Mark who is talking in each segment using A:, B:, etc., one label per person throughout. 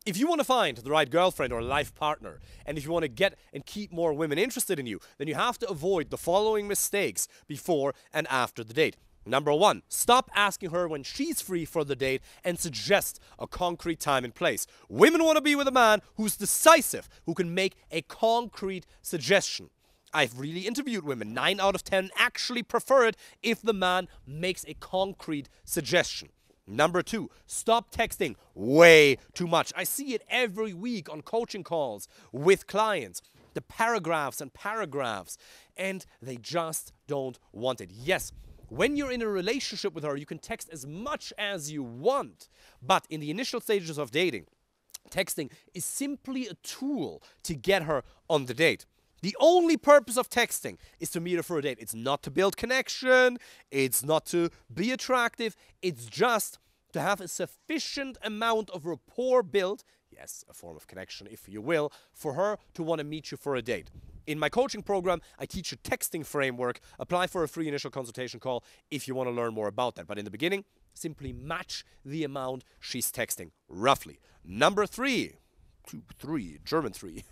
A: If you want to find the right girlfriend or life partner, and if you want to get and keep more women interested in you, then you have to avoid the following mistakes before and after the date. Number one, stop asking her when she's free for the date and suggest a concrete time and place. Women want to be with a man who's decisive, who can make a concrete suggestion. I've really interviewed women. 9 out of 10 actually prefer it if the man makes a concrete suggestion. Number two, stop texting way too much. I see it every week on coaching calls with clients. The paragraphs and paragraphs, and they just don't want it. Yes, when you're in a relationship with her, you can text as much as you want. But in the initial stages of dating, texting is simply a tool to get her on the date. The only purpose of texting is to meet her for a date. It's not to build connection. It's not to be attractive. It's just to have a sufficient amount of rapport built, yes, a form of connection, if you will, for her to want to meet you for a date. In my coaching program, I teach a texting framework. Apply for a free initial consultation call if you want to learn more about that. But in the beginning, simply match the amount she's texting, roughly. Number three, German three.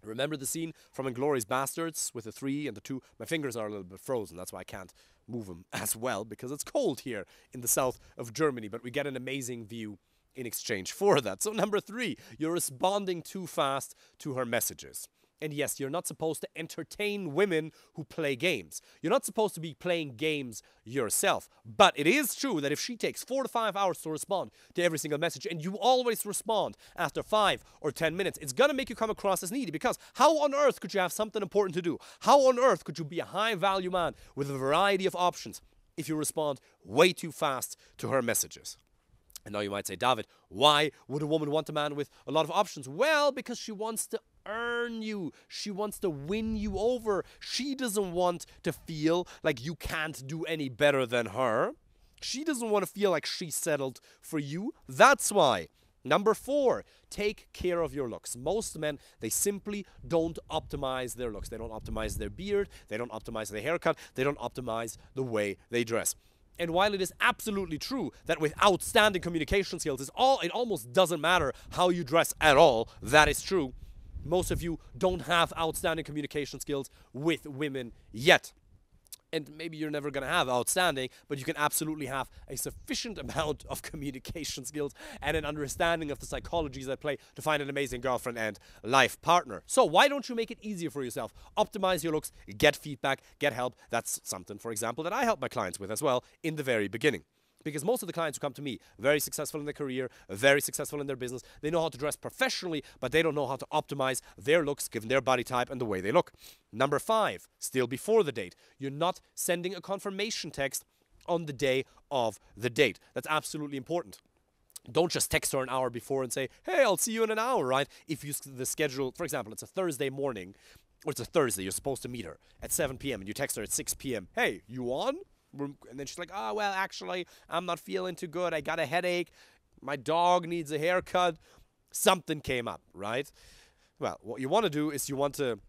A: Remember the scene from Inglourious Bastards with the 3 and the 2? My fingers are a little bit frozen. That's why I can't move them as well, because it's cold here in the south of Germany. But we get an amazing view in exchange for that. So number 3, you're responding too fast to her messages. And yes, you're not supposed to entertain women who play games. You're not supposed to be playing games yourself. But it is true that if she takes 4 to 5 hours to respond to every single message, and you always respond after 5 or 10 minutes, it's going to make you come across as needy. Because how on earth could you have something important to do? How on earth could you be a high-value man with a variety of options if you respond way too fast to her messages? And now you might say, David, why would a woman want a man with a lot of options? Well, because she wants to earn you. She wants to win you over. She doesn't want to feel like you can't do any better than her. She doesn't want to feel like she's settled for you. That's why. Number 4, take care of your looks. Most men, they simply don't optimize their looks. They don't optimize their beard. They don't optimize their haircut. They don't optimize the way they dress. And while it is absolutely true that with outstanding communication skills, it almost doesn't matter how you dress at all, that is true. Most of you don't have outstanding communication skills with women yet. And maybe you're never going to have outstanding, but you can absolutely have a sufficient amount of communication skills and an understanding of the psychologies at play to find an amazing girlfriend and life partner. So why don't you make it easier for yourself? Optimize your looks, get feedback, get help. That's something, for example, that I help my clients with as well in the very beginning. Because most of the clients who come to me, very successful in their career, very successful in their business, they know how to dress professionally, but they don't know how to optimize their looks given their body type and the way they look. Number 5, still before the date, you're not sending a confirmation text on the day of the date. That's absolutely important. Don't just text her an hour before and say, hey, I'll see you in an hour, right? If you the schedule, for example, it's a Thursday morning, or it's a Thursday, you're supposed to meet her at 7 p.m. and you text her at 6 p.m. Hey, you on? And then she's like, oh, well, actually, I'm not feeling too good. I got a headache. My dog needs a haircut. Something came up, right? Well, what you want to do is you want to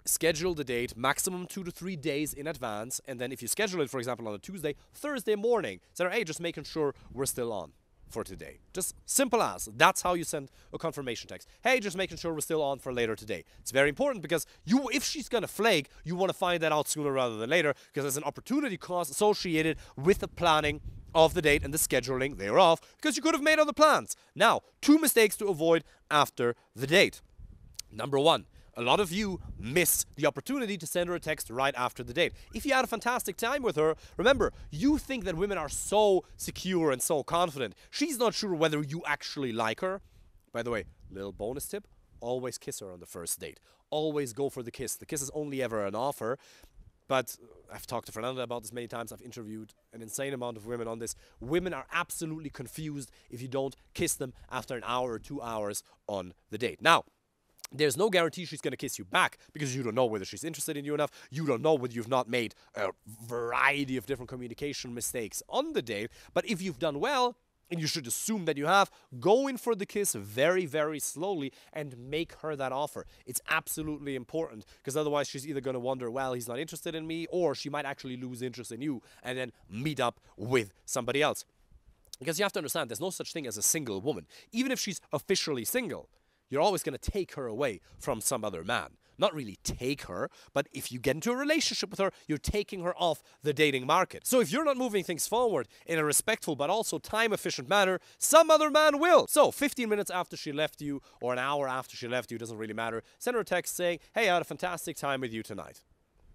A: schedule the date maximum 2 to 3 days in advance. And then if you schedule it, for example, on a Tuesday, Thursday morning, say, hey, just making sure we're still on for today. Just simple as. That's how you send a confirmation text. Hey, just making sure we're still on for later today. It's very important because if she's going to flake, you want to find that out sooner rather than later because there's an opportunity cost associated with the planning of the date and the scheduling thereof because you could have made other plans. Now, 2 mistakes to avoid after the date. Number 1. A lot of you miss the opportunity to send her a text right after the date. If you had a fantastic time with her, remember, you think that women are so secure and so confident. She's not sure whether you actually like her. By the way, little bonus tip, always kiss her on the first date. Always go for the kiss. The kiss is only ever an offer. But I've talked to Fernanda about this many times. I've interviewed an insane amount of women on this. Women are absolutely confused if you don't kiss them after an hour or 2 hours on the date. Now, there's no guarantee she's going to kiss you back because you don't know whether she's interested in you enough. You don't know whether you've not made a variety of different communication mistakes on the date. But if you've done well, and you should assume that you have, go in for the kiss very, very slowly and make her that offer. It's absolutely important because otherwise she's either going to wonder, well, he's not interested in me, or she might actually lose interest in you and then meet up with somebody else. Because you have to understand, there's no such thing as a single woman. Even if she's officially single, you're always going to take her away from some other man. Not really take her, but if you get into a relationship with her, you're taking her off the dating market. So if you're not moving things forward in a respectful but also time-efficient manner, some other man will. So 15 minutes after she left you, or an hour after she left you, doesn't really matter, send her a text saying, hey, I had a fantastic time with you tonight.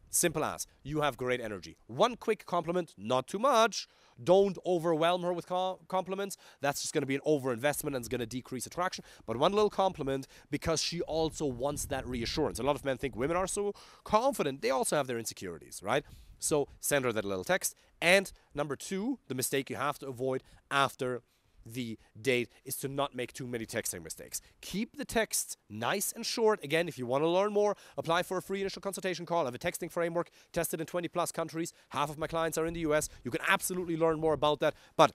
A: Simple as. You have great energy. One quick compliment, not too much. Don't overwhelm her with compliments. That's just going to be an overinvestment and it's going to decrease attraction. But one little compliment, because she also wants that reassurance. A lot of men think women are so confident. They also have their insecurities, right? So send her that little text. And number two, the mistake you have to avoid after the date is to not make too many texting mistakes. Keep the texts nice and short. Again, if you want to learn more, apply for a free initial consultation call. I have a texting framework tested in 20 plus countries. Half of my clients are in the US. You can absolutely learn more about that, but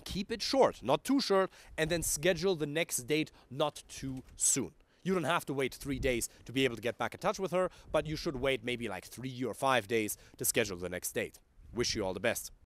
A: keep it short, not too short, and then schedule the next date not too soon. You don't have to wait 3 days to be able to get back in touch with her, but you should wait maybe like 3 or 5 days to schedule the next date. Wish you all the best.